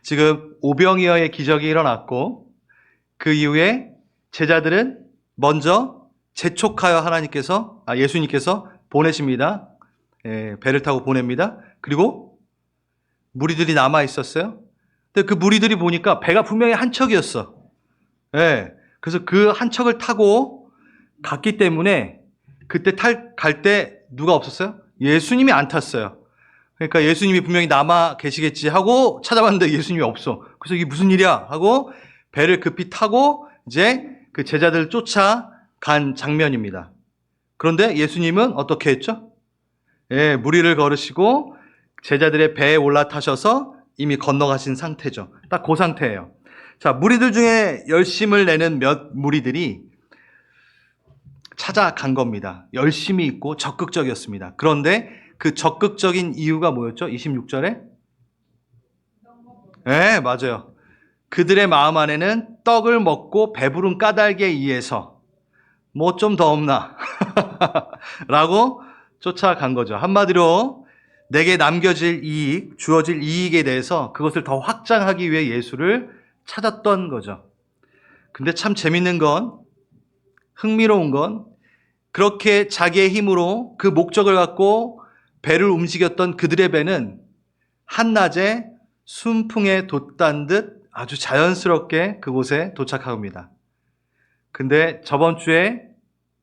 지금 오병이어의 기적이 일어났고 그 이후에 제자들은 먼저 재촉하여 예수님께서 보내십니다. 배를 타고 보냅니다. 그리고 무리들이 남아 있었어요. 근데 그 무리들이 보니까 배가 분명히 한 척이었어. 그래서 그 한 척을 타고 갔기 때문에 그때 갈 때 누가 없었어요? 예수님이 안 탔어요. 그러니까 예수님이 분명히 남아 계시겠지 하고 찾아봤는데 예수님이 없어. 그래서 이게 무슨 일이야? 하고 배를 급히 타고 이제 그 제자들을 쫓아간 장면입니다. 그런데 예수님은 어떻게 했죠? 무리를 걸으시고 제자들의 배에 올라타셔서 이미 건너가신 상태죠. 딱 그 상태예요. 자, 무리들 중에 열심을 내는 몇 무리들이 찾아간 겁니다. 열심이 있고 적극적이었습니다. 그런데 그 적극적인 이유가 뭐였죠? 26절에? 네, 맞아요. 그들의 마음 안에는 떡을 먹고 배부른 까닭에 의해서 뭐 좀 더 없나? 라고 쫓아간 거죠. 한마디로 내게 남겨질 이익, 주어질 이익에 대해서 그것을 더 확장하기 위해 예수를 찾았던 거죠. 근데 참 재밌는 건, 흥미로운 건 그렇게 자기의 힘으로 그 목적을 갖고 배를 움직였던 그들의 배는 한낮에 순풍에 돛단 듯 아주 자연스럽게 그곳에 도착합니다. 근데 저번 주에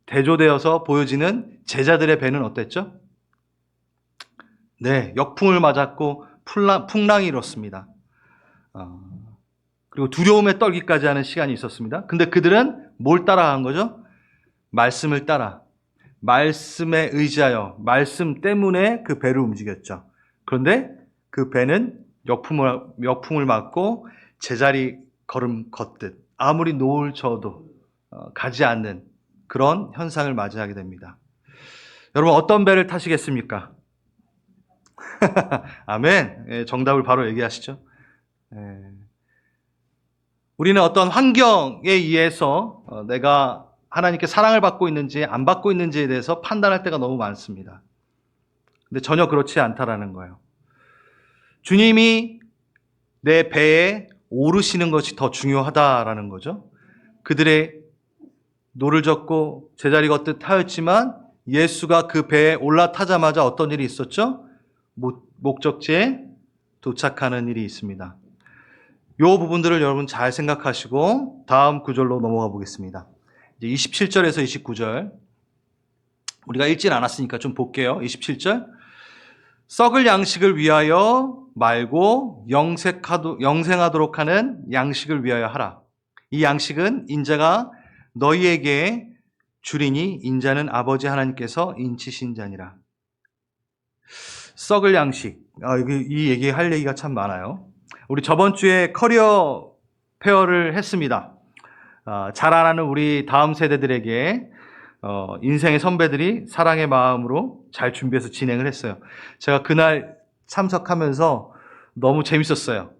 대조되어서 보여지는 제자들의 배는 어땠죠? 네, 역풍을 맞았고 풍랑이 일었습니다. 그리고 두려움에 떨기까지 하는 시간이 있었습니다. 근데 그들은 뭘 따라간 거죠? 말씀을 따라, 말씀에 의지하여, 말씀 때문에 그 배를 움직였죠. 그런데 그 배는 역풍을 맞고 제자리 걸음 걷듯 아무리 노을 저어도 가지 않는 그런 현상을 맞이하게 됩니다. 여러분 어떤 배를 타시겠습니까? 아멘. 정답을 바로 얘기하시죠. 우리는 어떤 환경에 의해서 내가 하나님께 사랑을 받고 있는지 안 받고 있는지에 대해서 판단할 때가 너무 많습니다. 근데 전혀 그렇지 않다라는 거예요. 주님이 내 배에 오르시는 것이 더 중요하다라는 거죠. 그들의 노를 젓고 제자리 걷듯 하였지만 예수가 그 배에 올라타자마자 어떤 일이 있었죠? 목적지에 도착하는 일이 있습니다. 이 부분들을 여러분 잘 생각하시고 다음 구절로 넘어가 보겠습니다. 이제 27절에서 29절 우리가 읽진 않았으니까 좀 볼게요. 27절 썩을 양식을 위하여 말고 영생하도록 하는 양식을 위하여 하라. 이 양식은 인자가 너희에게 주리니 인자는 아버지 하나님께서 인치신 자니라. 썩을 양식. 이 얘기할 얘기가 참 많아요. 우리 저번 주에 커리어 페어를 했습니다. 잘 아는 우리 다음 세대들에게 인생의 선배들이 사랑의 마음으로 잘 준비해서 진행을 했어요. 제가 그날 참석하면서 너무 재밌었어요.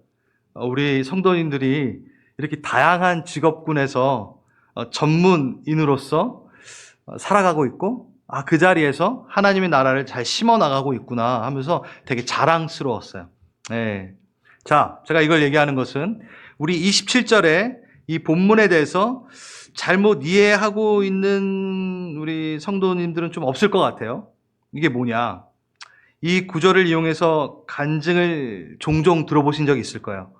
우리 성도님들이 이렇게 다양한 직업군에서 전문인으로서 살아가고 있고 그 자리에서 하나님의 나라를 잘 심어나가고 있구나 하면서 되게 자랑스러웠어요. 자, 제가 이걸 얘기하는 것은 우리 27절에 이 본문에 대해서 잘못 이해하고 있는 우리 성도님들은 좀 없을 것 같아요. 이게 뭐냐? 이 구절을 이용해서 간증을 종종 들어보신 적이 있을 거예요.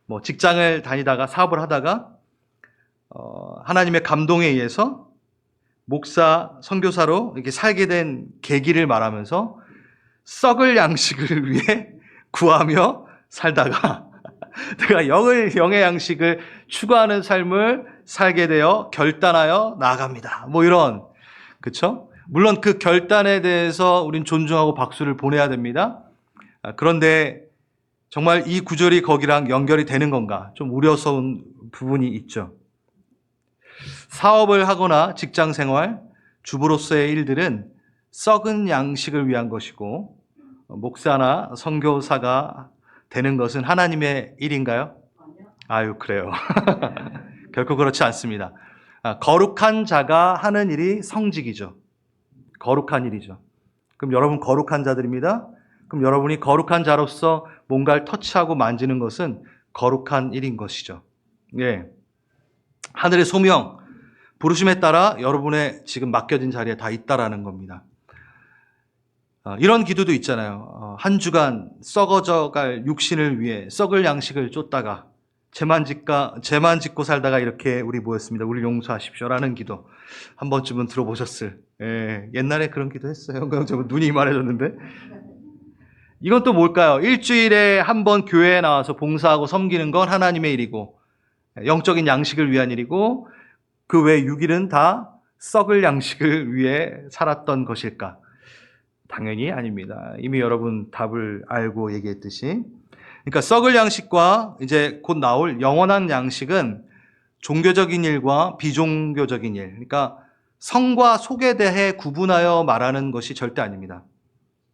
뭐 직장을 다니다가 사업을 하다가 하나님의 감동에 의해서 목사, 선교사로 이렇게 살게 된 계기를 말하면서 썩을 양식을 위해 구하며 살다가 내가 영의 양식을 추구하는 삶을 살게 되어 결단하여 나아갑니다. 뭐 이런, 그렇죠? 물론 그 결단에 대해서 우린 존중하고 박수를 보내야 됩니다. 그런데 정말 이 구절이 거기랑 연결이 되는 건가? 좀 우려스러운 부분이 있죠. 사업을 하거나 직장 생활, 주부로서의 일들은 썩은 양식을 위한 것이고 목사나 선교사가 되는 것은 하나님의 일인가요? 아유, 그래요. 결코 그렇지 않습니다. 거룩한 자가 하는 일이 성직이죠. 거룩한 일이죠. 그럼 여러분 거룩한 자들입니다. 그럼 여러분이 거룩한 자로서 뭔가를 터치하고 만지는 것은 거룩한 일인 것이죠. 예. 하늘의 소명, 부르심에 따라 여러분의 지금 맡겨진 자리에 다 있다라는 겁니다. 이런 기도도 있잖아요. 한 주간 썩어져갈 육신을 위해 썩을 양식을 쫓다가 죄만 짓고 살다가 이렇게 우리 모였습니다. 우리 용서하십시오라는 기도 한 번쯤은 들어보셨을. 예, 옛날에 그런 기도 했어요. 저 눈이 이만해졌는데. 이건 또 뭘까요? 일주일에 한 번 교회에 나와서 봉사하고 섬기는 건 하나님의 일이고 영적인 양식을 위한 일이고 그 외 6일은 다 썩을 양식을 위해 살았던 것일까? 당연히 아닙니다. 이미 여러분 답을 알고 얘기했듯이. 그러니까 썩을 양식과 이제 곧 나올 영원한 양식은 종교적인 일과 비종교적인 일, 그러니까 성과 속에 대해 구분하여 말하는 것이 절대 아닙니다.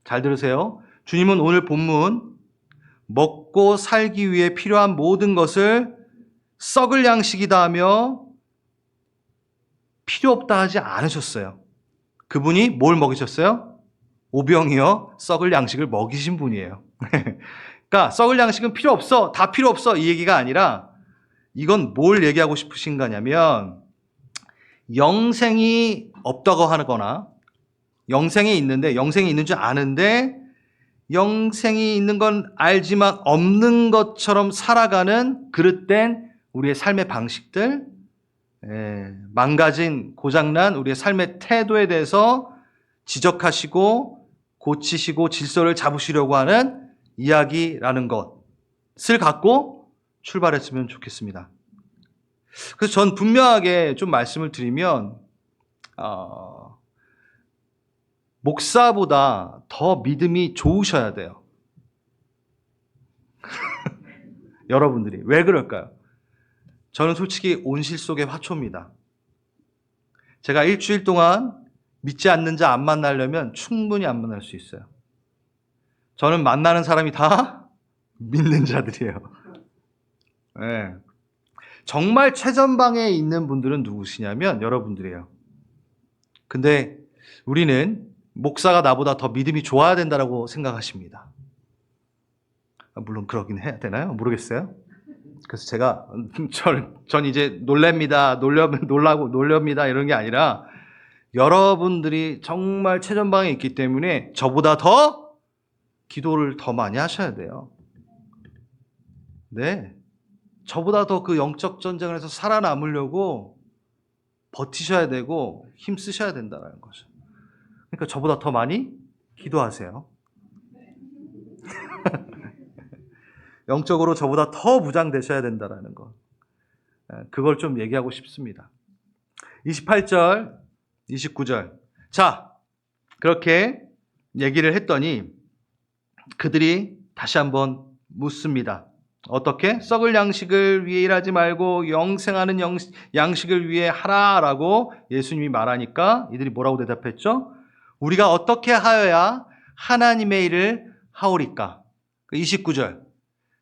잘 들으세요. 주님은 오늘 본문 먹고 살기 위해 필요한 모든 것을 썩을 양식이다 하며 필요 없다 하지 않으셨어요. 그분이 뭘 먹이셨어요? 오병이어 썩을 양식을 먹이신 분이에요. 그러니까 썩을 양식은 필요 없어, 다 필요 없어 이 얘기가 아니라 이건 뭘 얘기하고 싶으신 거냐면 영생이 없다고 하거나 영생이 있는데 영생이 있는 줄 아는데 영생이 있는 건 알지만 없는 것처럼 살아가는 그릇된 우리의 삶의 방식들, 망가진 고장난 우리의 삶의 태도에 대해서 지적하시고 고치시고 질서를 잡으시려고 하는 이야기라는 것을 갖고 출발했으면 좋겠습니다. 그래서 전 분명하게 좀 말씀을 드리면 목사보다 더 믿음이 좋으셔야 돼요. 여러분들이. 왜 그럴까요? 저는 솔직히 온실 속의 화초입니다. 제가 일주일 동안 믿지 않는 자 안 만나려면 충분히 안 만날 수 있어요. 저는 만나는 사람이 다 믿는 자들이에요. 네. 정말 최전방에 있는 분들은 누구시냐면 여러분들이에요. 근데 우리는 목사가 나보다 더 믿음이 좋아야 된다고 생각하십니다. 물론 그러긴 해야 되나요? 모르겠어요. 그래서 제가 전 이제 놀랍니다 이런 게 아니라 여러분들이 정말 최전방에 있기 때문에 저보다 더 기도를 더 많이 하셔야 돼요. 네. 저보다 더 그 영적 전쟁을 해서 살아남으려고 버티셔야 되고 힘 쓰셔야 된다는 거죠. 그러니까 저보다 더 많이 기도하세요. 영적으로 저보다 더 무장되셔야 된다는 것. 그걸 좀 얘기하고 싶습니다. 28절, 29절. 자, 그렇게 얘기를 했더니 그들이 다시 한번 묻습니다. 어떻게? 썩을 양식을 위해 일하지 말고 영생하는 양식을 위해 하라라고 예수님이 말하니까 이들이 뭐라고 대답했죠? 우리가 어떻게 하여야 하나님의 일을 하오리까? 29절.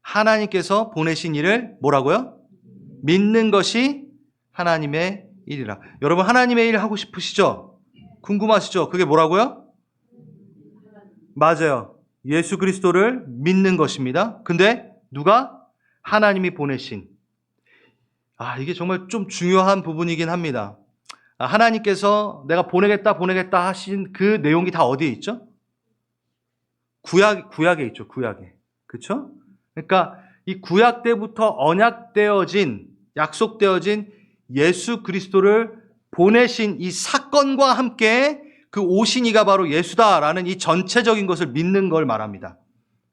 하나님께서 보내신 일을 뭐라고요? 믿는 것이 하나님의 일이라. 여러분 하나님의 일 하고 싶으시죠? 궁금하시죠? 그게 뭐라고요? 맞아요. 예수 그리스도를 믿는 것입니다. 근데 누가? 하나님이 보내신. 이게 정말 좀 중요한 부분이긴 합니다. 하나님께서 내가 보내겠다 하신 그 내용이 다 어디에 있죠? 구약에 있죠. 구약에. 그렇죠? 그러니까 이 구약 때부터 언약되어진 약속되어진 예수 그리스도를 보내신 이 사건과 함께 그 오신 이가 바로 예수다라는 이 전체적인 것을 믿는 걸 말합니다.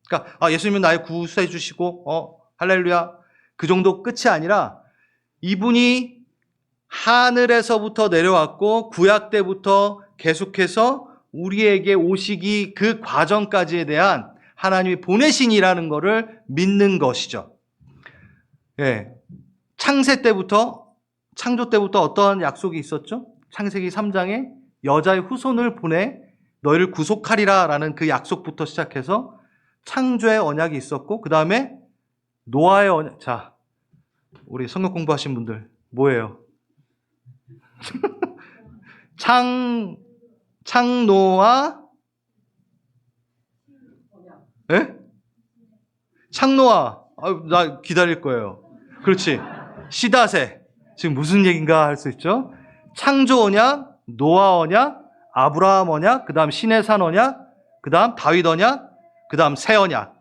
그러니까 예수님은 나의 구수해 주시고 할렐루야 그 정도 끝이 아니라 이분이 하늘에서부터 내려왔고 구약 때부터 계속해서 우리에게 오시기 그 과정까지에 대한 하나님이 보내신이라는 것을 믿는 것이죠. 예. 창조 때부터 어떠한 약속이 있었죠? 창세기 3장에 여자의 후손을 보내 너희를 구속하리라 라는 그 약속부터 시작해서 창조의 언약이 있었고 그 다음에 노아의 언약. 자, 우리 성경 공부하신 분들 뭐예요? 창노아 예? 창노아. 나 기다릴 거예요. 그렇지. 시다세. 지금 무슨 얘기인가 할 수 있죠? 창조 언약, 노아 언약, 아브라함 언약, 그 다음 신의 산 언약, 그 다음 다윗 언약, 그 다음 새 언약.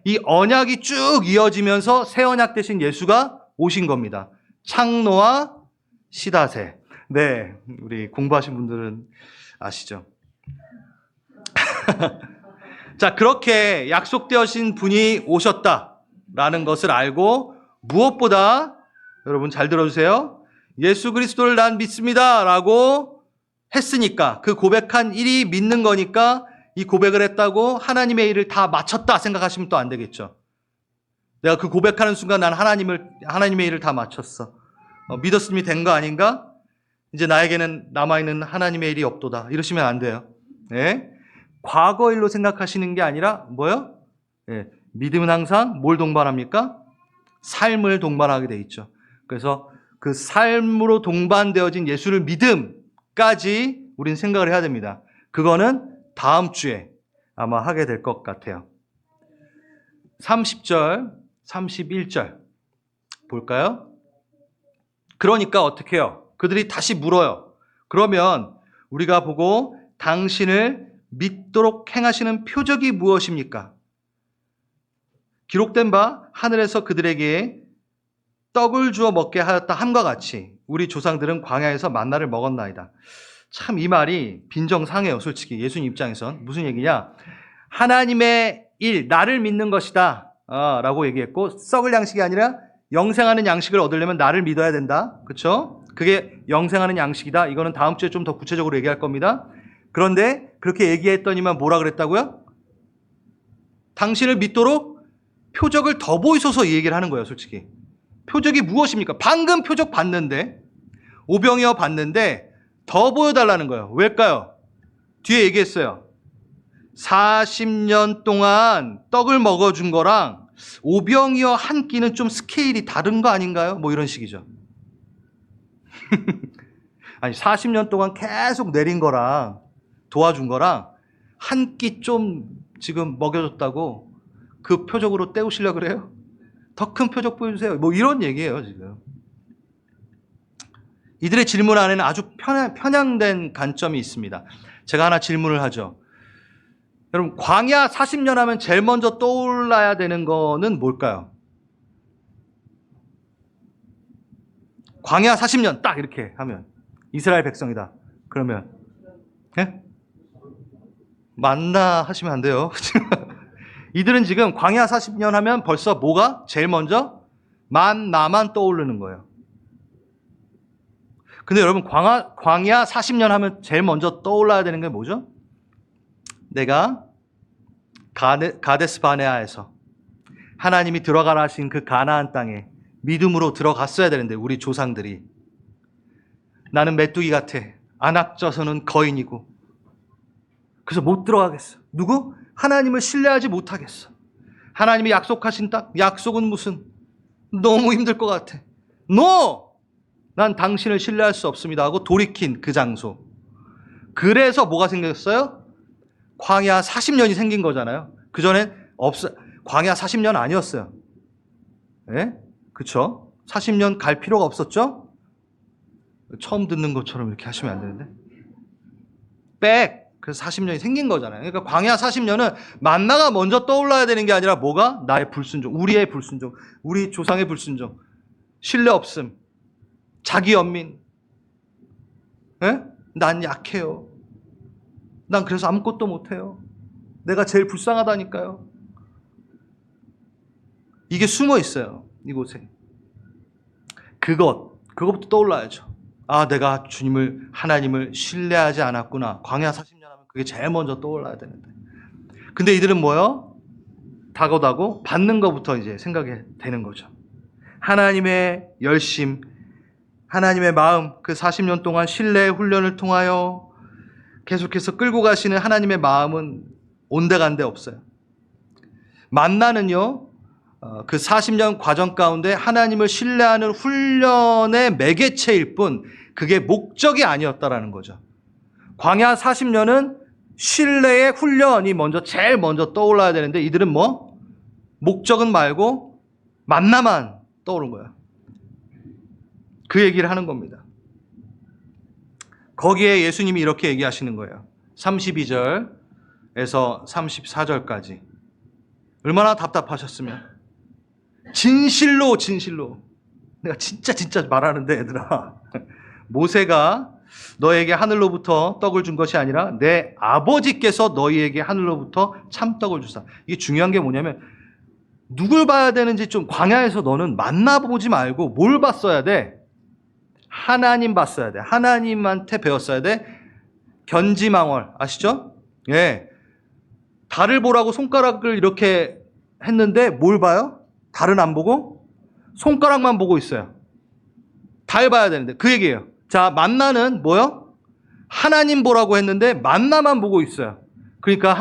이 언약이 쭉 이어지면서 새 언약 대신 예수가 오신 겁니다. 창노아, 시다세. 네, 우리 공부하신 분들은 아시죠? 자, 그렇게 약속되어진 분이 오셨다라는 것을 알고 무엇보다 여러분 잘 들어주세요. 예수 그리스도를 난 믿습니다 라고 했으니까 그 고백한 일이 믿는 거니까 이 고백을 했다고 하나님의 일을 다 마쳤다 생각하시면 또 안 되겠죠. 내가 그 고백하는 순간 난 하나님의 일을 다 마쳤어. 믿었음이 된 거 아닌가? 이제 나에게는 남아있는 하나님의 일이 없도다. 이러시면 안 돼요. 네? 과거 일로 생각하시는 게 아니라 뭐요? 네. 믿음은 항상 뭘 동반합니까? 삶을 동반하게 돼 있죠. 그래서 그 삶으로 동반되어진 예수를 믿음까지 우리는 생각을 해야 됩니다. 그거는 다음 주에 아마 하게 될 것 같아요. 30절, 31절 볼까요? 그러니까 어떻게 해요? 그들이 다시 물어요. 그러면 우리가 보고 당신을 믿도록 행하시는 표적이 무엇입니까? 기록된 바 하늘에서 그들에게 떡을 주어 먹게 하였다 함과 같이 우리 조상들은 광야에서 만나를 먹었나이다. 참 이 말이 빈정상해요. 솔직히 예수님 입장에선. 무슨 얘기냐? 하나님의 일, 나를 믿는 것이다 라고 얘기했고 썩을 양식이 아니라 영생하는 양식을 얻으려면 나를 믿어야 된다. 그렇죠? 그게 영생하는 양식이다. 이거는 다음 주에 좀 더 구체적으로 얘기할 겁니다. 그런데 그렇게 얘기했더니만 뭐라 그랬다고요? 당신을 믿도록 표적을 더 보이소서 이 얘기를 하는 거예요. 솔직히. 표적이 무엇입니까? 방금 표적 봤는데 오병이어 봤는데 더 보여달라는 거예요. 왜일까요? 뒤에 얘기했어요. 40년 동안 떡을 먹어준 거랑 오병이어 한 끼는 좀 스케일이 다른 거 아닌가요? 뭐 이런 식이죠. 아니 40년 동안 계속 내린 거랑 도와준 거랑 한 끼 좀 지금 먹여줬다고 그 표적으로 때우시려고 그래요? 더 큰 표적 보여주세요. 뭐 이런 얘기예요 지금. 이들의 질문 안에는 아주 편향된 관점이 있습니다. 제가 하나 질문을 하죠. 여러분 광야 40년 하면 제일 먼저 떠올라야 되는 거는 뭘까요? 광야 40년 딱 이렇게 하면 이스라엘 백성이다. 그러면 예? 만나 하시면 안 돼요. 이들은 지금 광야 40년 하면 벌써 뭐가 제일 먼저? 만나만 떠오르는 거예요. 근데 여러분 광야 40년 하면 제일 먼저 떠올라야 되는 게 뭐죠? 내가 가데스 바네아에서 하나님이 들어가라 하신 그 가나안 땅에 믿음으로 들어갔어야 되는데 우리 조상들이 나는 메뚜기 같아. 안악져서는 거인이고 그래서 못 들어가겠어. 누구? 하나님을 신뢰하지 못하겠어. 하나님이 약속하신 땅, 약속은 무슨 너무 힘들 것 같아. No! 난 당신을 신뢰할 수 없습니다 하고 돌이킨 그 장소. 그래서 뭐가 생겼어요? 광야 40년이 생긴 거잖아요. 그전엔 광야 40년 아니었어요. 예? 그쵸? 40년 갈 필요가 없었죠? 처음 듣는 것처럼 이렇게 하시면 안 되는데. 그래서 40년이 생긴 거잖아요. 그러니까 광야 40년은 만나가 먼저 떠올라야 되는 게 아니라 뭐가? 나의 불순종, 우리의 불순종, 우리 조상의 불순종, 신뢰 없음, 자기 연민. 예? 난 약해요. 난 그래서 아무것도 못해요. 내가 제일 불쌍하다니까요. 이게 숨어 있어요. 이곳에. 그것부터 떠올라야죠. 아, 내가 하나님을 신뢰하지 않았구나. 광야 40년 하면 그게 제일 먼저 떠올라야 되는데. 근데 이들은 뭐요? 다고다고 받는 것부터 이제 생각이 되는 거죠. 하나님의 열심, 하나님의 마음, 그 40년 동안 신뢰의 훈련을 통하여 계속해서 끌고 가시는 하나님의 마음은 온데간데 없어요. 만나는요, 그 40년 과정 가운데 하나님을 신뢰하는 훈련의 매개체일 뿐 그게 목적이 아니었다라는 거죠. 광야 40년은 신뢰의 훈련이 제일 먼저 떠올라야 되는데 이들은 뭐? 목적은 말고 만나만 떠오른 거야. 그 얘기를 하는 겁니다. 거기에 예수님이 이렇게 얘기하시는 거예요. 32절에서 34절까지. 얼마나 답답하셨으면. 진실로 내가 진짜 말하는데 얘들아. 모세가 너에게 하늘로부터 떡을 준 것이 아니라 내 아버지께서 너희에게 하늘로부터 참떡을 주사. 이게 중요한 게 뭐냐면 누굴 봐야 되는지 좀 광야에서 너는 만나보지 말고 뭘 봤어야 돼? 하나님 봤어야 돼. 하나님한테 배웠어야 돼. 견지망월 아시죠? 예. 달을 보라고 손가락을 이렇게 했는데 뭘 봐요? 달은 안 보고 손가락만 보고 있어요. 달 봐야 되는데 그 얘기예요. 자, 만나는 뭐요? 하나님 보라고 했는데 만나만 보고 있어요. 그러니까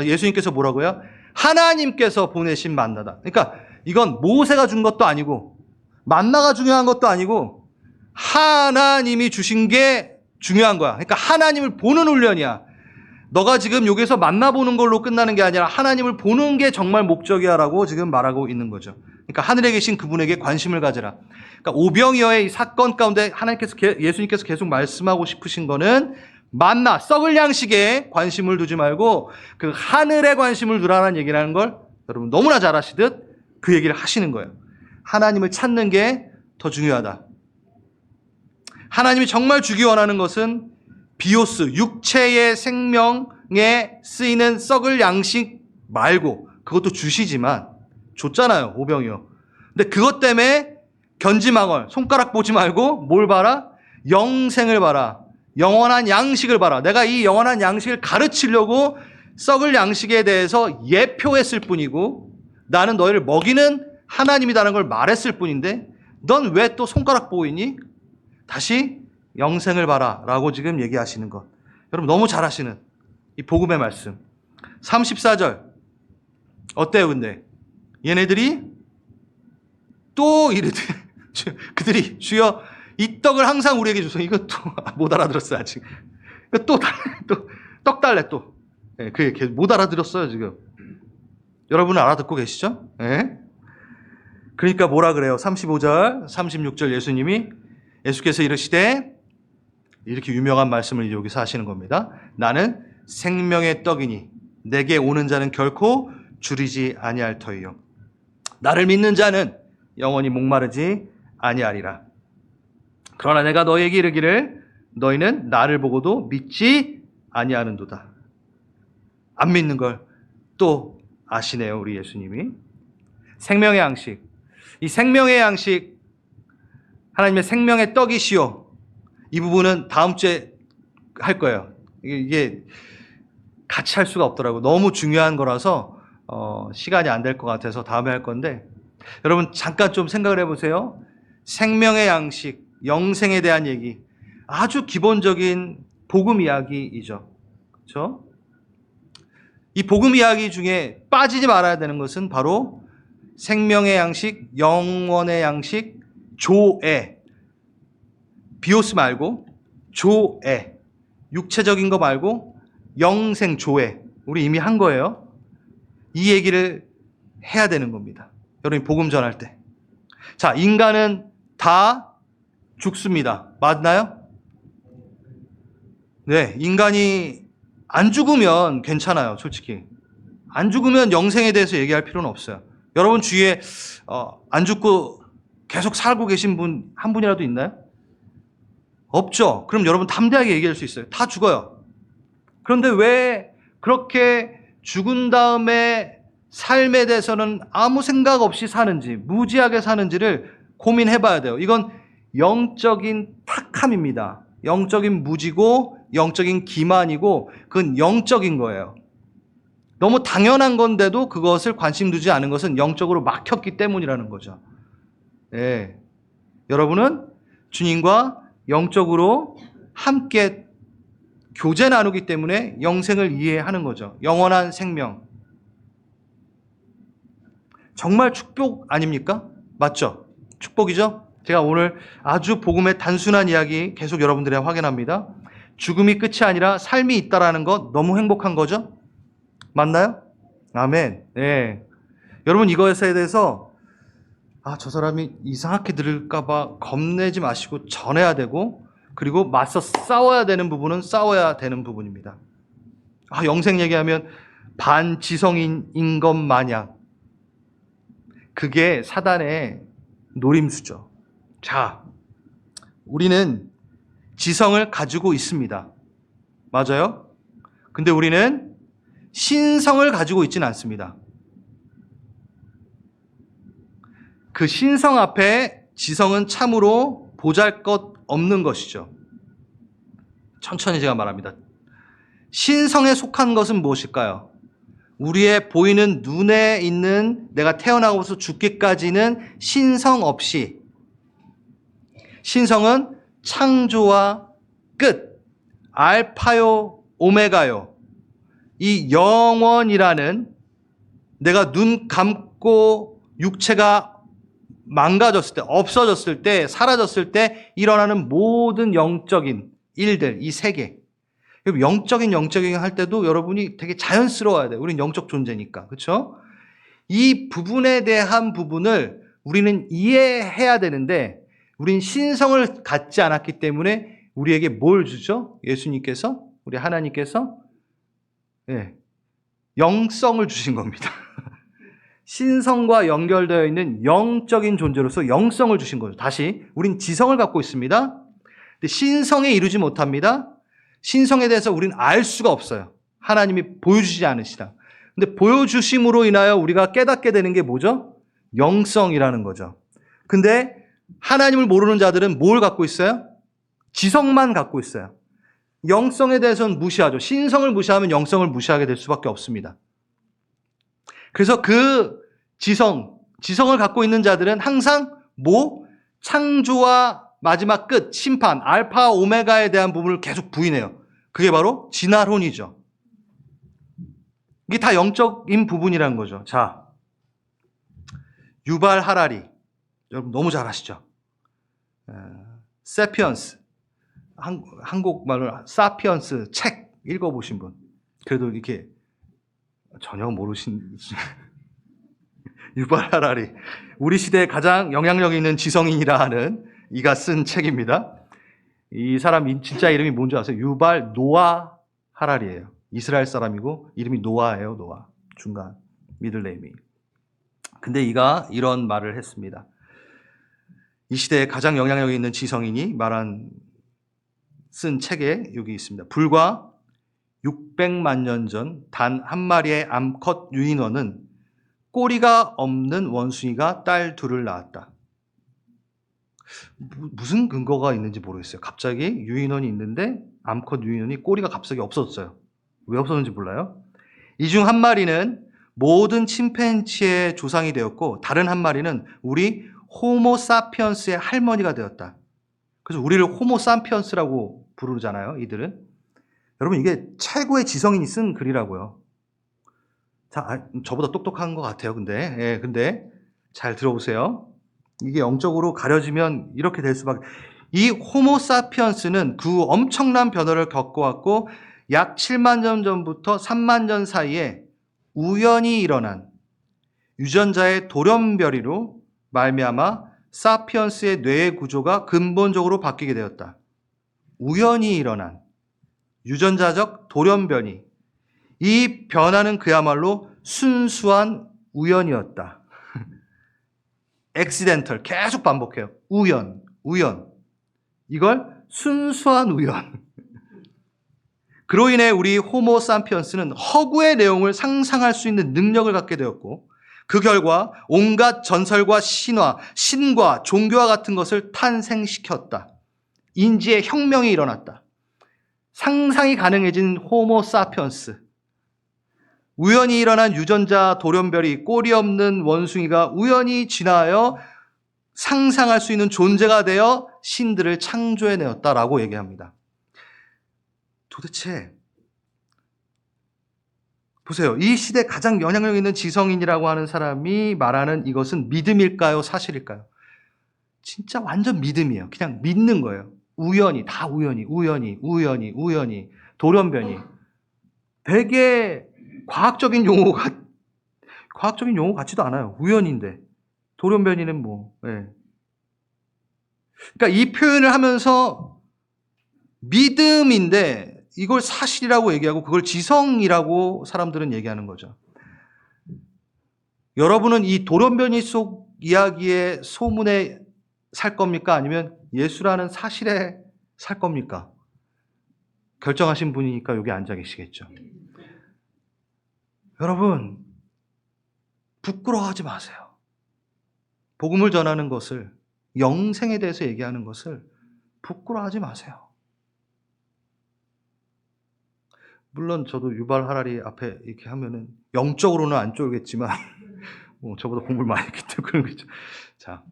예수님께서 뭐라고요? 하나님께서 보내신 만나다. 그러니까 이건 모세가 준 것도 아니고 만나가 중요한 것도 아니고 하나님이 주신 게 중요한 거야. 그러니까 하나님을 보는 훈련이야. 너가 지금 여기서 만나보는 걸로 끝나는 게 아니라 하나님을 보는 게 정말 목적이야라고 지금 말하고 있는 거죠. 그러니까 하늘에 계신 그분에게 관심을 가져라. 그러니까 오병이어의 이 사건 가운데 예수님께서 계속 말씀하고 싶으신 거는 만나, 썩을 양식에 관심을 두지 말고 그 하늘에 관심을 두라는 얘기라는 걸 여러분 너무나 잘 아시듯 그 얘기를 하시는 거예요. 하나님을 찾는 게 더 중요하다. 하나님이 정말 주기 원하는 것은 비오스, 육체의 생명에 쓰이는 썩을 양식 말고 그것도 주시지만 줬잖아요, 오병이어. 근데 그것 때문에 견지망월, 손가락 보지 말고 뭘 봐라? 영생을 봐라. 영원한 양식을 봐라. 내가 이 영원한 양식을 가르치려고 썩을 양식에 대해서 예표했을 뿐이고 나는 너희를 먹이는 하나님이라는 걸 말했을 뿐인데 넌 왜 또 손가락 보고 있니? 다시 영생을 봐라 라고 지금 얘기하시는 것. 여러분 너무 잘 아시는 이 복음의 말씀. 34절 어때요 근데? 얘네들이 또 이르되 그들이 주여 이 떡을 항상 우리에게 주소. 이것도 못 알아들었어요 아직. 또 떡 달래 또. 네, 그게 못 알아들었어요 지금. 여러분은 알아듣고 계시죠? 네. 그러니까 뭐라 그래요? 35절 36절 예수께서 이르시되 이렇게 유명한 말씀을 여기서 하시는 겁니다. 나는 생명의 떡이니 내게 오는 자는 결코 줄이지 아니할 터이요. 나를 믿는 자는 영원히 목마르지 아니하리라. 그러나 내가 너희에게 이르기를 너희는 나를 보고도 믿지 아니하는도다. 안 믿는 걸 또 아시네요, 우리 예수님이. 생명의 양식. 이 생명의 양식, 하나님의 생명의 떡이시오. 이 부분은 다음 주에 할 거예요. 이게 같이 할 수가 없더라고요. 너무 중요한 거라서 시간이 안 될 것 같아서 다음에 할 건데 여러분 잠깐 좀 생각을 해보세요. 생명의 양식, 영생에 대한 얘기, 아주 기본적인 복음 이야기이죠. 그렇죠? 이 복음 이야기 중에 빠지지 말아야 되는 것은 바로 생명의 양식, 영원의 양식, 조애. 비오스 말고 조애. 육체적인 거 말고 영생 조애. 우리 이미 한 거예요. 이 얘기를 해야 되는 겁니다. 여러분이 복음 전할 때. 자, 인간은 다 죽습니다. 맞나요? 네, 인간이 안 죽으면 괜찮아요, 솔직히. 안 죽으면 영생에 대해서 얘기할 필요는 없어요. 여러분 주위에 안 죽고 계속 살고 계신 분 한 분이라도 있나요? 없죠. 그럼 여러분 담대하게 얘기할 수 있어요. 다 죽어요. 그런데 왜 그렇게 죽은 다음에 삶에 대해서는 아무 생각 없이 사는지, 무지하게 사는지를 고민해 봐야 돼요. 이건 영적인 탁함입니다. 영적인 무지고 영적인 기만이고 그건 영적인 거예요. 너무 당연한 건데도 그것을 관심 두지 않은 것은 영적으로 막혔기 때문이라는 거죠. 네. 여러분은 주님과 영적으로 함께 교제 나누기 때문에 영생을 이해하는 거죠. 영원한 생명. 정말 축복 아닙니까? 맞죠? 축복이죠? 제가 오늘 아주 복음의 단순한 이야기 계속 여러분들에게 확인합니다. 죽음이 끝이 아니라 삶이 있다라는 것 너무 행복한 거죠? 맞나요? 아멘. 네. 여러분 이것에 대해서 저 사람이 이상하게 들을까봐 겁내지 마시고 전해야 되고 그리고 맞서 싸워야 되는 부분은 싸워야 되는 부분입니다. 영생 얘기하면 반지성인 것 마냥 그게 사단의 노림수죠. 자, 우리는 지성을 가지고 있습니다. 맞아요? 근데 우리는 신성을 가지고 있지는 않습니다. 그 신성 앞에 지성은 참으로 보잘것없는 것이죠. 천천히 제가 말합니다. 신성에 속한 것은 무엇일까요? 우리의 보이는 눈에 있는 내가 태어나고서 죽기까지는 신성 없이, 신성은 창조와 끝, 알파요 오메가요, 이 영원이라는 내가 눈 감고 육체가 망가졌을 때, 없어졌을 때, 사라졌을 때 일어나는 모든 영적인 일들, 이 세계. 영적인 할 때도 여러분이 되게 자연스러워야 돼요. 우린 영적 존재니까. 그렇죠? 이 부분에 대한 부분을 우리는 이해해야 되는데 우린 신성을 갖지 않았기 때문에 우리에게 뭘 주죠? 예수님께서, 우리 하나님께서 영성을 주신 겁니다. 신성과 연결되어 있는 영적인 존재로서 영성을 주신 거죠. 다시, 우린 지성을 갖고 있습니다. 근데 신성에 이르지 못합니다. 신성에 대해서 우리는 알 수가 없어요. 하나님이 보여주지 않으시다. 근데 보여주심으로 인하여 우리가 깨닫게 되는 게 뭐죠? 영성이라는 거죠. 근데 하나님을 모르는 자들은 뭘 갖고 있어요? 지성만 갖고 있어요. 영성에 대해서는 무시하죠. 신성을 무시하면 영성을 무시하게 될 수밖에 없습니다. 그래서 그 지성을 갖고 있는 자들은 항상 창조와 마지막 끝, 심판, 알파, 오메가에 대한 부분을 계속 부인해요. 그게 바로 진화론이죠. 이게 다 영적인 부분이라는 거죠. 자, 유발 하라리. 여러분 너무 잘 아시죠? 세피언스. 한국말로 사피언스 책 읽어보신 분. 그래도 이렇게 전혀 모르신 유발 하라리. 우리 시대에 가장 영향력 있는 지성인이라 하는 이가 쓴 책입니다. 이 사람 진짜 이름이 뭔지 아세요? 유발 노아 하라리예요. 이스라엘 사람이고 이름이 노아예요. 노아. 중간 미들네임이. 근데 이가 이런 말을 했습니다. 이 시대에 가장 영향력 있는 지성인이 쓴 책에 여기 있습니다. 불과 600만 년 전 단 한 마리의 암컷 유인원은 꼬리가 없는 원숭이가 딸 둘을 낳았다. 무슨 근거가 있는지 모르겠어요. 갑자기 유인원이 있는데 암컷 유인원이 꼬리가 갑자기 없어졌어요. 왜 없어졌는지 몰라요. 이 중 한 마리는 모든 침팬지의 조상이 되었고 다른 한 마리는 우리 호모 사피언스의 할머니가 되었다. 그래서 우리를 호모 사피언스라고 부르잖아요. 이들은. 여러분 이게 최고의 지성인이 쓴 글이라고요. 자, 저보다 똑똑한 것 같아요. 근데 잘 들어보세요. 이게 영적으로 가려지면 이렇게 될 수밖에. 이 호모 사피언스는 그 엄청난 변화를 겪어왔고 약 7만 년 전부터 3만 년 사이에 우연히 일어난 유전자의 돌연변이로 말미암아 사피언스의 뇌의 구조가 근본적으로 바뀌게 되었다. 우연히 일어난 유전자적 돌연변이. 이 변화는 그야말로 순수한 우연이었다. accidental. 계속 반복해요. 우연. 이걸 순수한 우연. 그로 인해 우리 호모 사피언스는 허구의 내용을 상상할 수 있는 능력을 갖게 되었고 그 결과 온갖 전설과 신과 종교와 같은 것을 탄생시켰다. 인지의 혁명이 일어났다. 상상이 가능해진 호모 사피언스. 우연히 일어난 유전자 돌연변이, 꼬리 없는 원숭이가 우연히 진화하여 상상할 수 있는 존재가 되어 신들을 창조해내었다라고 얘기합니다. 도대체 보세요. 이 시대 가장 영향력 있는 지성인이라고 하는 사람이 말하는 이것은 믿음일까요? 사실일까요? 진짜 완전 믿음이에요. 그냥 믿는 거예요. 우연히, 다 우연히, 돌연변이. 되게 과학적인 용어 같지도 않아요. 우연인데. 돌연변이는 뭐, 예. 그러니까 이 표현을 하면서 믿음인데 이걸 사실이라고 얘기하고 그걸 지성이라고 사람들은 얘기하는 거죠. 여러분은 이 돌연변이 속 이야기의 소문에 살 겁니까? 아니면 예수라는 사실에 살 겁니까? 결정하신 분이니까 여기 앉아 계시겠죠. 여러분, 부끄러워하지 마세요. 복음을 전하는 것을, 영생에 대해서 얘기하는 것을 부끄러워하지 마세요. 물론 저도 유발 하라리 앞에 이렇게 하면은 영적으로는 안 쫄겠지만 저보다 공부를 많이 했기 때문에 그런 거죠. 자,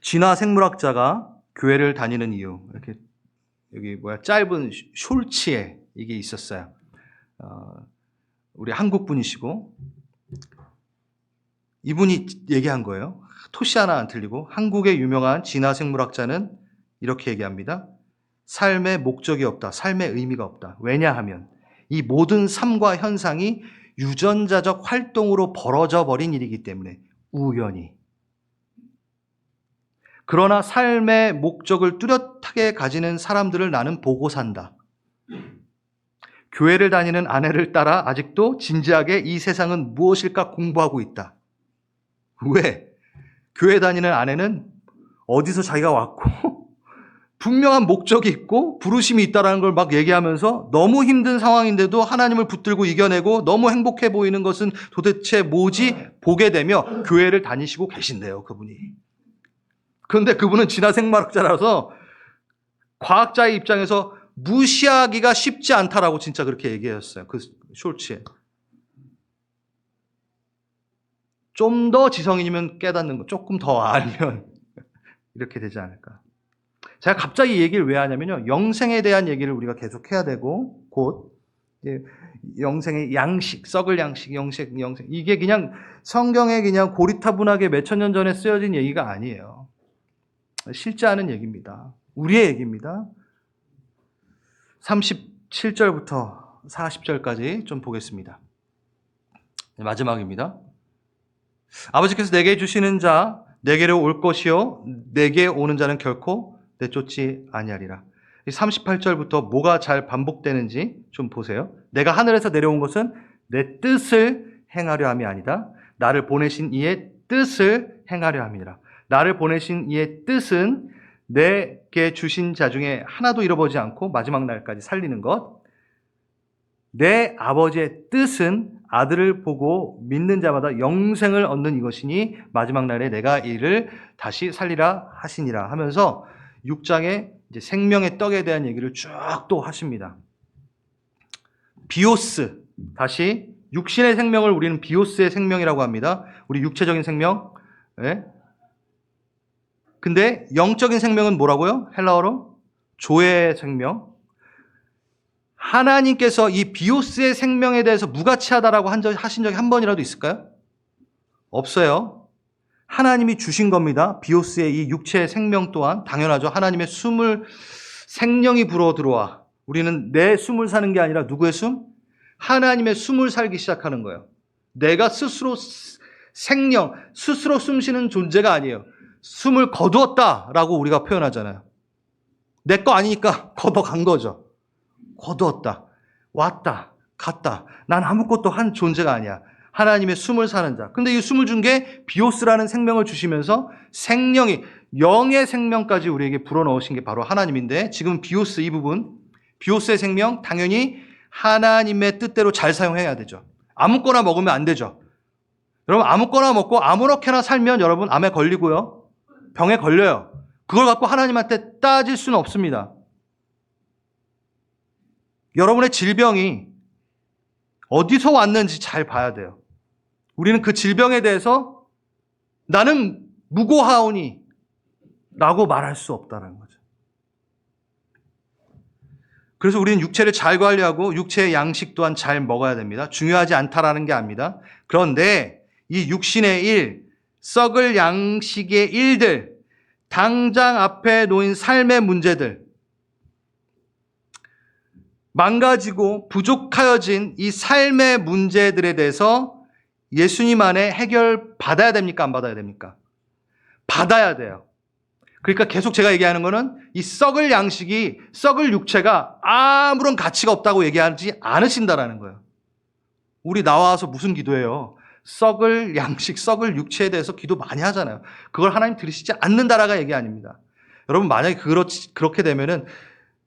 진화 생물학자가 교회를 다니는 이유, 이렇게 여기 짧은 숄츠에 이게 있었어요. 우리 한국 분이시고 이분이 얘기한 거예요. 토시 하나 안 틀리고 한국의 유명한 진화 생물학자는 이렇게 얘기합니다. 삶의 목적이 없다. 삶의 의미가 없다. 왜냐하면 이 모든 삶과 현상이 유전자적 활동으로 벌어져 버린 일이기 때문에 우연히. 그러나 삶의 목적을 뚜렷하게 가지는 사람들을 나는 보고 산다. 교회를 다니는 아내를 따라 아직도 진지하게 이 세상은 무엇일까 공부하고 있다. 왜? 교회 다니는 아내는 어디서 자기가 왔고 분명한 목적이 있고 부르심이 있다는 걸 막 얘기하면서 너무 힘든 상황인데도 하나님을 붙들고 이겨내고 너무 행복해 보이는 것은 도대체 뭐지? 보게 되며 교회를 다니시고 계신대요, 그분이. 그런데 그분은 진화생물학자라서 과학자의 입장에서 무시하기가 쉽지 않다라고 진짜 그렇게 얘기했어요. 그 숄츠에. 좀 더 지성인이면 깨닫는 거, 조금 더 알면 이렇게 되지 않을까. 제가 갑자기 이 얘기를 왜 하냐면요. 영생에 대한 얘기를 우리가 계속 해야 되고, 곧, 영생의 양식, 썩을 양식, 영생. 이게 그냥 성경에 그냥 고리타분하게 몇천 년 전에 쓰여진 얘기가 아니에요. 실제 하는 얘기입니다. 우리의 얘기입니다. 37절부터 40절까지 좀 보겠습니다. 마지막입니다. 아버지께서 내게 주시는 자 내게로 올 것이요 내게 오는 자는 결코 내쫓지 아니하리라. 38절부터 뭐가 잘 반복되는지 좀 보세요. 내가 하늘에서 내려온 것은 내 뜻을 행하려 함이 아니다. 나를 보내신 이의 뜻을 행하려 함이라. 나를 보내신 이의 뜻은 내게 주신 자 중에 하나도 잃어버리지 않고 마지막 날까지 살리는 것. 내 아버지의 뜻은 아들을 보고 믿는 자마다 영생을 얻는 이것이니 마지막 날에 내가 이를 다시 살리라 하시니라 하면서 6장에 이제 생명의 떡에 대한 얘기를 쭉 또 하십니다. 비오스, 다시 육신의 생명을 우리는 비오스의 생명이라고 합니다. 우리 육체적인 생명. 네. 근데 영적인 생명은 뭐라고요? 헬라어로 조의 생명. 하나님께서 이 비오스의 생명에 대해서 무가치하다라고 하신 적이 한 번이라도 있을까요? 없어요. 하나님이 주신 겁니다. 비오스의 이 육체의 생명 또한 당연하죠. 하나님의 숨을 생명이 불어 들어와. 우리는 내 숨을 사는 게 아니라 누구의 숨? 하나님의 숨을 살기 시작하는 거예요. 내가 스스로 생명, 스스로 숨 쉬는 존재가 아니에요. 숨을 거두었다라고 우리가 표현하잖아요. 내 거 아니니까 걷어간 거죠. 거두었다. 왔다. 갔다. 난 아무것도 한 존재가 아니야. 하나님의 숨을 사는 자. 근데 이 숨을 준 게 비오스라는 생명을 주시면서 생명이, 영의 생명까지 우리에게 불어넣으신 게 바로 하나님인데 지금 비오스 이 부분, 비오스의 생명 당연히 하나님의 뜻대로 잘 사용해야 되죠. 아무거나 먹으면 안 되죠. 여러분 아무거나 먹고 아무렇게나 살면 여러분 암에 걸리고요. 병에 걸려요. 그걸 갖고 하나님한테 따질 수는 없습니다. 여러분의 질병이 어디서 왔는지 잘 봐야 돼요. 우리는 그 질병에 대해서 나는 무고하오니 라고 말할 수 없다는 거죠. 그래서 우리는 육체를 잘 관리하고 육체의 양식 또한 잘 먹어야 됩니다. 중요하지 않다라는 게 아닙니다. 그런데 이 육신의 일, 썩을 양식의 일들, 당장 앞에 놓인 삶의 문제들, 망가지고 부족하여진 이 삶의 문제들에 대해서 예수님 안에 해결 받아야 됩니까? 안 받아야 됩니까? 받아야 돼요. 그러니까 계속 제가 얘기하는 거는 이 썩을 양식이, 썩을 육체가 아무런 가치가 없다고 얘기하지 않으신다라는 거예요. 우리 나와서 무슨 기도해요? 썩을 양식, 썩을 육체에 대해서 기도 많이 하잖아요. 그걸 하나님 들으시지 않는다라가 얘기 아닙니다. 여러분, 만약에 그렇게 되면은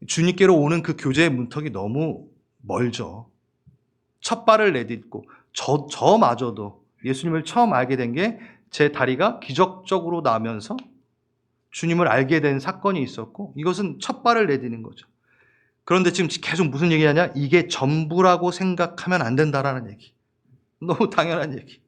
주님께로 오는 그 교제의 문턱이 너무 멀죠. 첫 발을 내딛고, 저마저도 예수님을 처음 알게 된 게 제 다리가 기적적으로 나면서 주님을 알게 된 사건이 있었고, 이것은 첫 발을 내딛는 거죠. 그런데 지금 계속 무슨 얘기하냐? 이게 전부라고 생각하면 안 된다라는 얘기. 너무 당연한 얘기.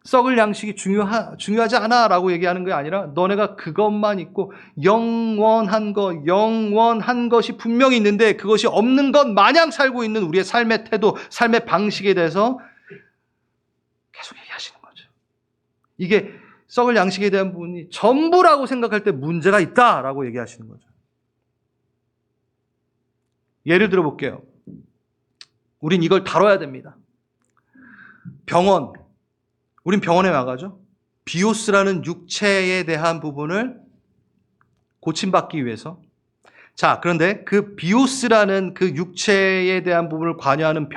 썩을 양식이 중요하지 않아 라고 얘기하는 게 아니라 너네가 그것만 있고 영원한 것이 분명히 있는데 그것이 없는 것 마냥 살고 있는 우리의 삶의 태도, 삶의 방식에 대해서 계속 얘기하시는 거죠. 이게 썩을 양식에 대한 부분이 전부라고 생각할 때 문제가 있다라고 얘기하시는 거죠. 예를 들어 볼게요. 우린 이걸 다뤄야 됩니다. 병원. 우린 병원에 나가죠. 비오스라는 육체에 대한 부분을 고침받기 위해서. 자, 그런데 그 비오스라는 그 육체에 대한 부분을 관여하는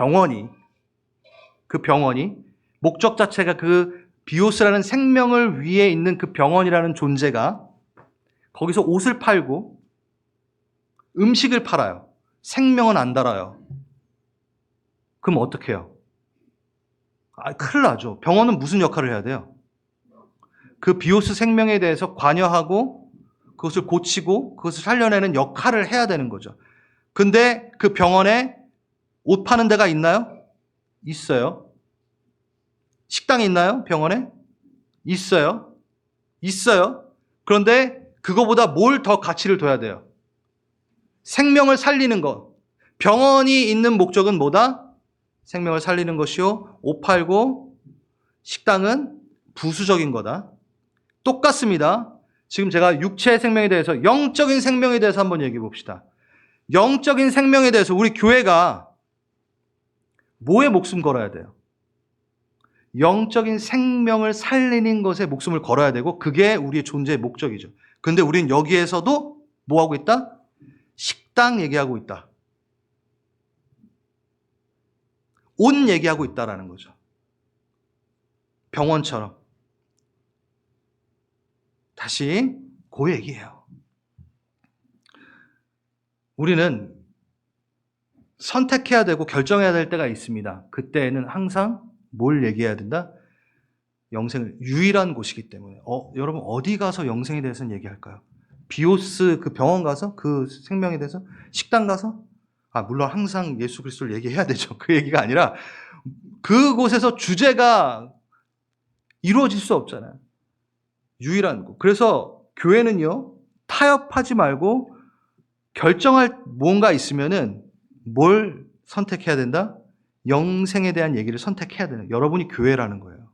그 병원이 목적 자체가 그 비오스라는 생명을 위해 있는 그 병원이라는 존재가 거기서 옷을 팔고 음식을 팔아요. 생명은 안 달아요. 그럼 어떻게 해요? 큰일 나죠. 병원은 무슨 역할을 해야 돼요? 그 비오스 생명에 대해서 관여하고 그것을 고치고 그것을 살려내는 역할을 해야 되는 거죠. 근데 그 병원에 옷 파는 데가 있나요? 있어요. 식당이 있나요? 병원에? 있어요. 그런데 그거보다 뭘 더 가치를 둬야 돼요? 생명을 살리는 것. 병원이 있는 목적은 뭐다? 생명을 살리는 것이요. 옷 팔고 식당은 부수적인 거다. 똑같습니다. 지금 제가 육체의 생명에 대해서, 영적인 생명에 대해서 한번 얘기해 봅시다. 영적인 생명에 대해서 우리 교회가 뭐에 목숨 걸어야 돼요? 영적인 생명을 살리는 것에 목숨을 걸어야 되고 그게 우리의 존재의 목적이죠. 그런데 우리는 여기에서도 뭐 하고 있다? 식당 얘기하고 있다. 옷 얘기하고 있다라는 거죠. 병원처럼. 다시 그 얘기예요. 우리는 선택해야 되고 결정해야 될 때가 있습니다. 그때는 항상 뭘 얘기해야 된다? 영생을, 유일한 곳이기 때문에. 여러분 어디 가서 영생에 대해서는 얘기할까요? 비오스 그 병원 가서 그 생명에 대해서? 식당 가서? 물론 항상 예수 그리스도를 얘기해야 되죠. 그 얘기가 아니라 그곳에서 주제가 이루어질 수 없잖아요. 유일한 곳. 그래서 교회는요, 타협하지 말고 결정할 뭔가 있으면은 뭘 선택해야 된다? 영생에 대한 얘기를 선택해야 되는, 여러분이 교회라는 거예요.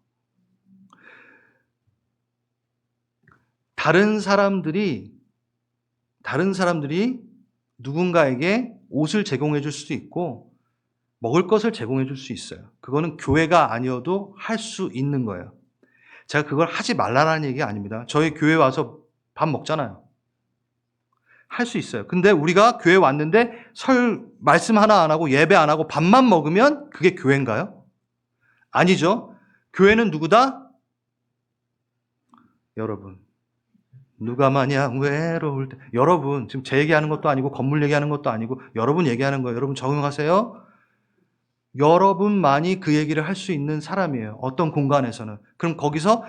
다른 사람들이 누군가에게 옷을 제공해 줄 수도 있고 먹을 것을 제공해 줄 수 있어요. 그거는 교회가 아니어도 할 수 있는 거예요. 제가 그걸 하지 말라는 얘기가 아닙니다. 저희 교회 와서 밥 먹잖아요. 할 수 있어요. 근데 우리가 교회 왔는데 말씀 하나 안 하고 예배 안 하고 밥만 먹으면 그게 교회인가요? 아니죠. 교회는 누구다? 여러분. 누가 마냥 외로울 때. 여러분, 지금 제 얘기하는 것도 아니고 건물 얘기하는 것도 아니고 여러분 얘기하는 거예요. 여러분 적응하세요. 여러분만이 그 얘기를 할 수 있는 사람이에요. 어떤 공간에서는. 그럼 거기서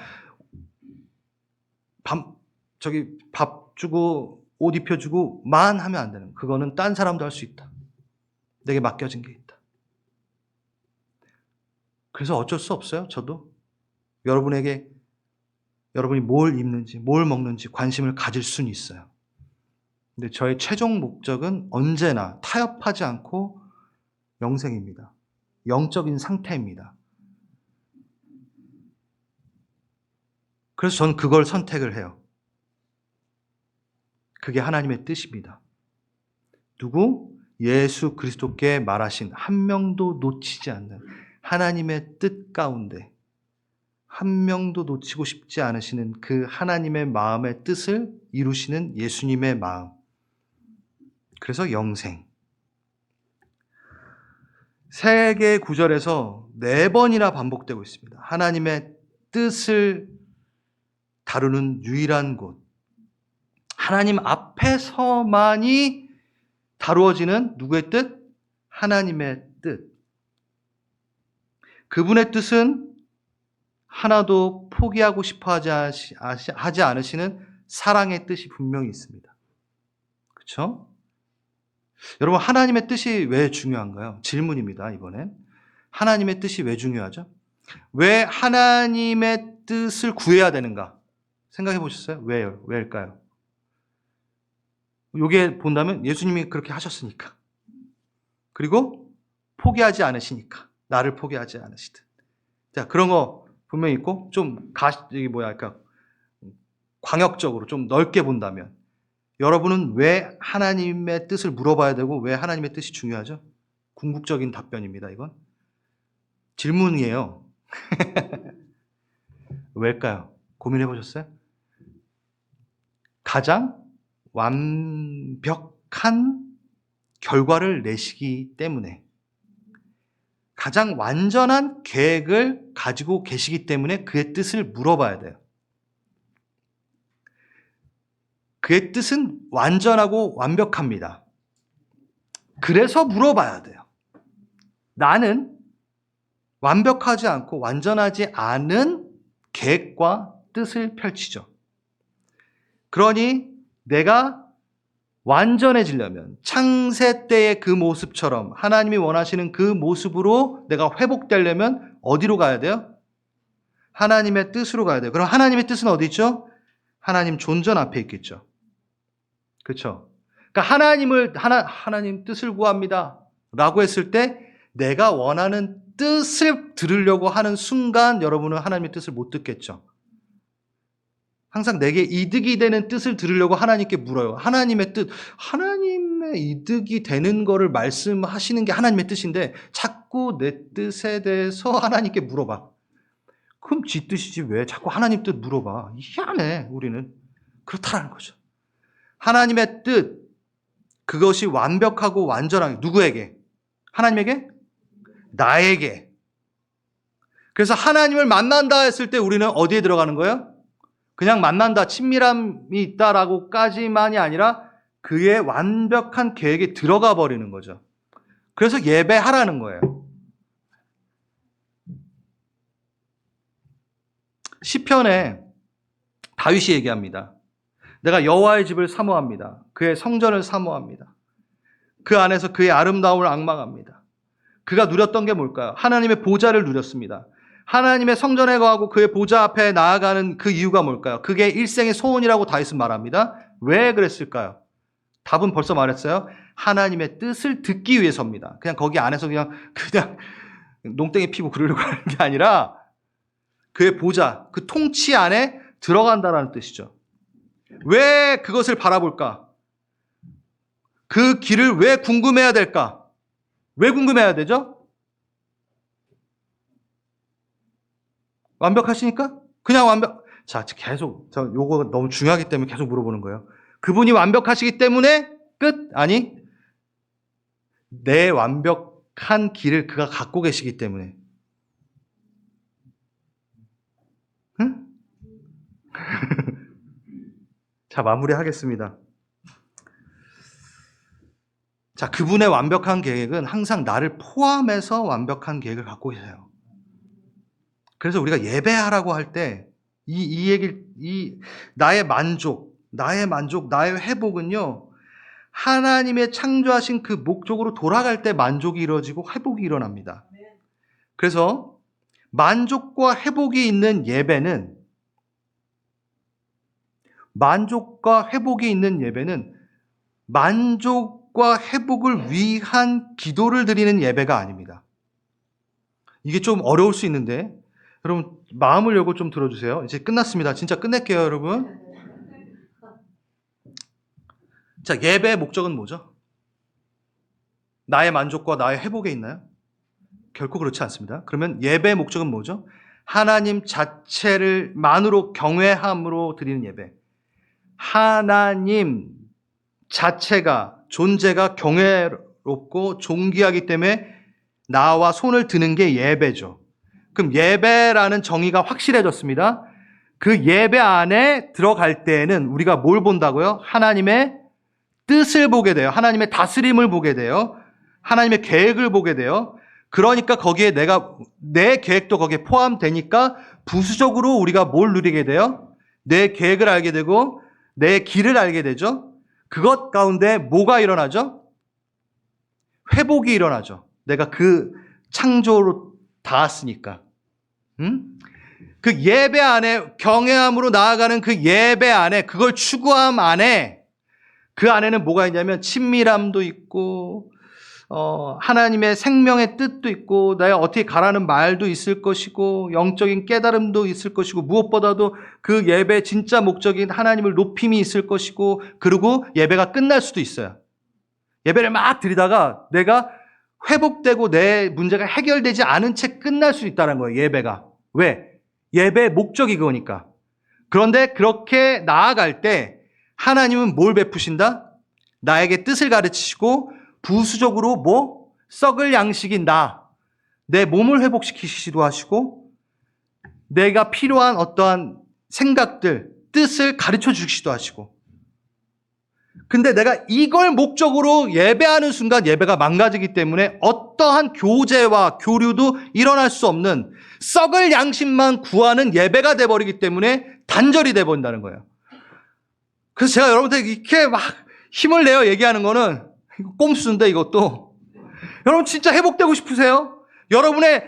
밥 주고 옷 입혀주고 만 하면 안 되는 거예요. 그거는 딴 사람도 할 수 있다. 내게 맡겨진 게 있다. 그래서 어쩔 수 없어요. 저도 여러분이 뭘 입는지 뭘 먹는지 관심을 가질 수는 있어요. 근데 저의 최종 목적은 언제나 타협하지 않고 영생입니다. 영적인 상태입니다. 그래서 저는 그걸 선택을 해요. 그게 하나님의 뜻입니다. 누구? 예수 그리스도께 말하신 한 명도 놓치지 않는 하나님의 뜻 가운데 한 명도 놓치고 싶지 않으시는 그 하나님의 마음의 뜻을 이루시는 예수님의 마음. 그래서 영생. 세 개의 구절에서 4번이나 반복되고 있습니다. 하나님의 뜻을 다루는 유일한 곳. 하나님 앞에서만이 다루어지는 누구의 뜻? 하나님의 뜻. 그분의 뜻은 하나도 포기하고 싶어 하지 않으시는 사랑의 뜻이 분명히 있습니다. 그렇죠? 여러분, 하나님의 뜻이 왜 중요한가요? 질문입니다, 이번엔. 하나님의 뜻이 왜 중요하죠? 왜 하나님의 뜻을 구해야 되는가? 생각해 보셨어요? 왜일까요? 요게 본다면 예수님이 그렇게 하셨으니까. 그리고 포기하지 않으시니까. 나를 포기하지 않으시듯. 자, 그런 거 분명히 있고, 광역적으로 좀 넓게 본다면, 여러분은 왜 하나님의 뜻을 물어봐야 되고, 왜 하나님의 뜻이 중요하죠? 궁극적인 답변입니다, 이건. 질문이에요. 왜일까요? 고민해 보셨어요? 가장 완벽한 결과를 내시기 때문에, 가장 완전한 계획을 가지고 계시기 때문에 그의 뜻을 물어봐야 돼요. 그의 뜻은 완전하고 완벽합니다. 그래서 물어봐야 돼요. 나는 완벽하지 않고 완전하지 않은 계획과 뜻을 펼치죠. 그러니 내가 완전해지려면 창세 때의 그 모습처럼 하나님이 원하시는 그 모습으로 내가 회복되려면 어디로 가야 돼요? 하나님의 뜻으로 가야 돼요. 그럼 하나님의 뜻은 어디 있죠? 하나님 존전 앞에 있겠죠. 그렇죠? 그러니까 하나님 뜻을 구합니다 라고 했을 때 내가 원하는 뜻을 들으려고 하는 순간 여러분은 하나님의 뜻을 못 듣겠죠. 항상 내게 이득이 되는 뜻을 들으려고 하나님께 물어요. 하나님의 뜻, 하나님의 이득이 되는 거를 말씀하시는 게 하나님의 뜻인데 자꾸 내 뜻에 대해서 하나님께 물어봐. 그럼 지 뜻이지 왜 자꾸 하나님 뜻 물어봐. 희한해, 우리는. 그렇다라는 거죠. 하나님의 뜻, 그것이 완벽하고 완전하게 누구에게? 하나님에게? 나에게. 그래서 하나님을 만난다 했을 때 우리는 어디에 들어가는 거예요? 그냥 만난다, 친밀함이 있다라고까지만이 아니라 그의 완벽한 계획에 들어가 버리는 거죠. 그래서 예배하라는 거예요. 시편에 다윗이 얘기합니다. 내가 여호와의 집을 사모합니다. 그의 성전을 사모합니다. 그 안에서 그의 아름다움을 앙망합니다. 그가 누렸던 게 뭘까요? 하나님의 보좌를 누렸습니다. 하나님의 성전에 거하고 그의 보좌 앞에 나아가는 그 이유가 뭘까요? 그게 일생의 소원이라고 다윗은 말합니다. 왜 그랬을까요? 답은 벌써 말했어요. 하나님의 뜻을 듣기 위해서입니다. 그냥 거기 안에서 그냥 농땡이 피고 그러려고 하는 게 아니라 그의 보좌, 그 통치 안에 들어간다라는 뜻이죠. 왜 그것을 바라볼까? 그 길을 왜 궁금해야 될까? 왜 궁금해야 되죠? 완벽하시니까? 그냥 자, 계속, 요거 너무 중요하기 때문에 계속 물어보는 거예요. 그분이 완벽하시기 때문에 끝? 아니, 내 완벽한 길을 그가 갖고 계시기 때문에. 응? 자, 마무리하겠습니다. 자, 그분의 완벽한 계획은 항상 나를 포함해서 완벽한 계획을 갖고 계세요. 그래서 우리가 예배하라고 할 때, 나의 만족, 나의 회복은요, 하나님의 창조하신 그 목적으로 돌아갈 때 만족이 이루어지고 회복이 일어납니다. 그래서 만족과 회복이 있는 예배는, 만족과 회복을 위한 기도를 드리는 예배가 아닙니다. 이게 좀 어려울 수 있는데, 여러분 마음을 열고 좀 들어주세요. 이제 끝났습니다. 진짜 끝낼게요, 여러분. 자, 예배의 목적은 뭐죠? 나의 만족과 나의 회복에 있나요? 결코 그렇지 않습니다. 그러면 예배의 목적은 뭐죠? 하나님 자체를 만으로 경외함으로 드리는 예배. 하나님 자체가 존재가 경외롭고 존귀하기 때문에 나와 손을 드는 게 예배죠. 그럼 예배라는 정의가 확실해졌습니다. 그 예배 안에 들어갈 때에는 우리가 뭘 본다고요? 하나님의 뜻을 보게 돼요. 하나님의 다스림을 보게 돼요. 하나님의 계획을 보게 돼요. 그러니까 거기에 내 계획도 거기에 포함되니까 부수적으로 우리가 뭘 누리게 돼요? 내 계획을 알게 되고 내 길을 알게 되죠. 그것 가운데 뭐가 일어나죠? 회복이 일어나죠. 내가 그 창조로 닿았으니까. 그 예배 안에 경외함으로 나아가는 그 예배 안에 그걸 추구함 안에 그 안에는 뭐가 있냐면 친밀함도 있고 하나님의 생명의 뜻도 있고 내가 어떻게 가라는 말도 있을 것이고 영적인 깨달음도 있을 것이고 무엇보다도 그 예배의 진짜 목적인 하나님을 높임이 있을 것이고 그리고 예배가 끝날 수도 있어요. 예배를 막 드리다가 내가 회복되고 내 문제가 해결되지 않은 채 끝날 수 있다는 거예요. 예배가. 왜? 예배의 목적이 그거니까. 그런데 그렇게 나아갈 때 하나님은 뭘 베푸신다? 나에게 뜻을 가르치시고 부수적으로 썩을 양식인 내 몸을 회복시키시기도 하시고 내가 필요한 어떠한 생각들, 뜻을 가르쳐 주시기도 하시고 근데 내가 이걸 목적으로 예배하는 순간 예배가 망가지기 때문에 어떠한 교제와 교류도 일어날 수 없는 썩을 양식만 구하는 예배가 돼버리기 때문에 단절이 돼버린다는 거예요. 그래서 제가 여러분들 이렇게 막 힘을 내어 얘기하는 거는 꼼수인데 이것도 여러분 진짜 회복되고 싶으세요? 여러분의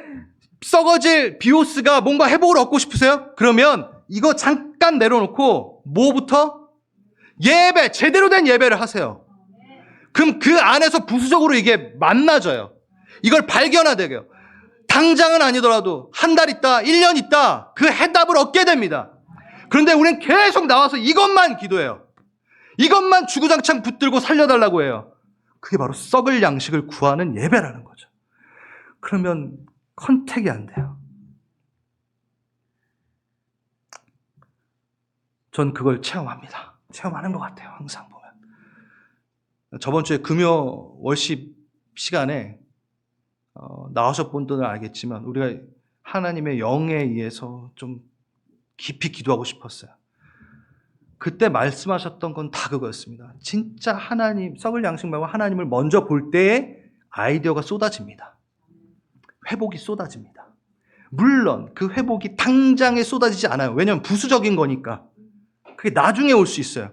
썩어질 비오스가 뭔가 회복을 얻고 싶으세요? 그러면 이거 잠깐 내려놓고 뭐부터? 예배, 제대로 된 예배를 하세요. 그럼 그 안에서 부수적으로 이게 만나져요. 이걸 발견하되게요. 당장은 아니더라도 한 달 있다, 1년 있다 그 해답을 얻게 됩니다. 그런데 우리는 계속 나와서 이것만 기도해요. 이것만 주구장창 붙들고 살려달라고 해요. 그게 바로 썩을 양식을 구하는 예배라는 거죠. 그러면 컨택이 안 돼요. 전 그걸 체험합니다. 체험하는 것 같아요. 항상 보면. 저번 주에 금요 월십 시간에 나오셨던 분들은 알겠지만 우리가 하나님의 영에 의해서 좀 깊이 기도하고 싶었어요. 그때 말씀하셨던 건 다 그거였습니다. 진짜 하나님, 썩을 양식 말고 하나님을 먼저 볼 때에 아이디어가 쏟아집니다. 회복이 쏟아집니다. 물론 그 회복이 당장에 쏟아지지 않아요. 왜냐하면 부수적인 거니까. 그게 나중에 올 수 있어요.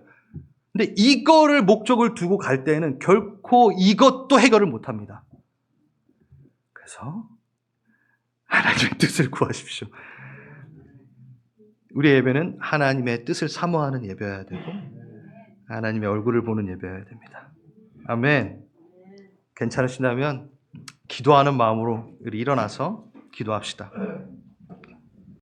근데 이거를 목적을 두고 갈 때에는 결코 이것도 해결을 못합니다. 그래서 하나님의 뜻을 구하십시오. 우리의 예배는 하나님의 뜻을 사모하는 예배여야 되고 하나님의 얼굴을 보는 예배여야 됩니다. 아멘. 괜찮으시다면 기도하는 마음으로 우리 일어나서 기도합시다.